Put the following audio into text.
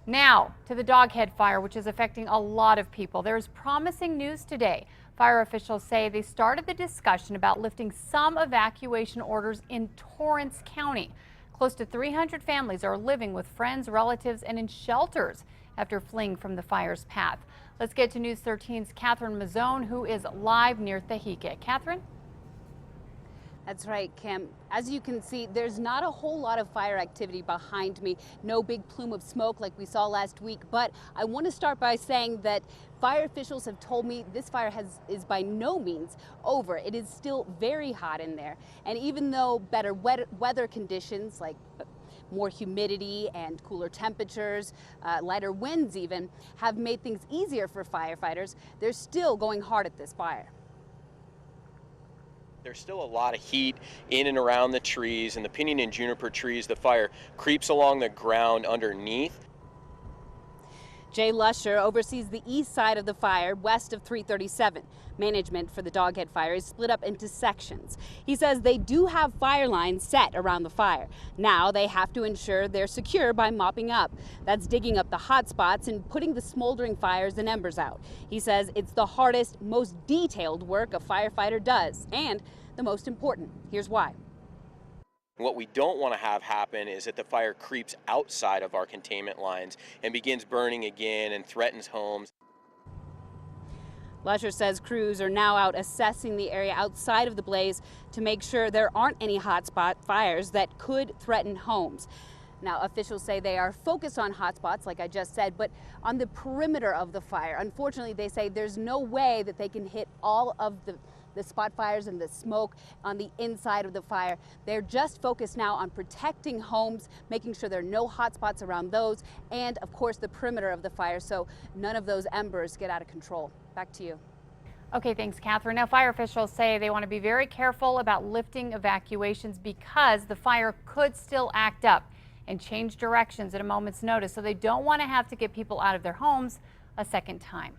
Now to the Doghead fire, which is affecting a lot of people. There's promising news today. Fire officials say they started the discussion about lifting some evacuation orders in Torrance County. Close to 300 families are living with friends, relatives, and in shelters after fleeing from the fire's path. Let's get to News 13's Catherine Mazzone, who is live near Tehique. Catherine? That's right, Kim. As you can see, there's not a whole lot of fire activity behind me. No big plume of smoke like we saw last week. But I want to start by saying that fire officials have told me this fire is by no means over. It is still very hot in there. And even though better weather conditions like more humidity and cooler temperatures, lighter winds even, have made things easier for firefighters, they're still going hard at this fire. There's still a lot of heat in and around the trees, and the pinyon and juniper trees. The fire creeps along the ground underneath. Jay Lusher oversees the east side of the fire west of 337. Management for the Doghead fire is split up into sections. He says they do have fire lines set around the fire. Now they have to ensure they're secure by mopping up. That's digging up the hot spots and putting the smoldering fires and embers out. He says it's the hardest, most detailed work a firefighter does, and the most important. Here's why. What we don't want to have happen is that the fire creeps outside of our containment lines and begins burning again and threatens homes. Lusher says crews are now out assessing the area outside of the blaze to make sure there aren't any hotspot fires that could threaten homes. Now, officials say they are focused on hotspots, like I just said, but on the perimeter of the fire. Unfortunately, they say there's no way that they can hit all of the spot fires and the smoke on the inside of the fire. They're just focused now on protecting homes, making sure there are no hot spots around those, and of course the perimeter of the fire, so none of those embers get out of control. Back to you. Okay, thanks, Catherine. Now, fire officials say they want to be very careful about lifting evacuations because the fire could still act up and change directions at a moment's notice, so they don't want to have to get people out of their homes a second time.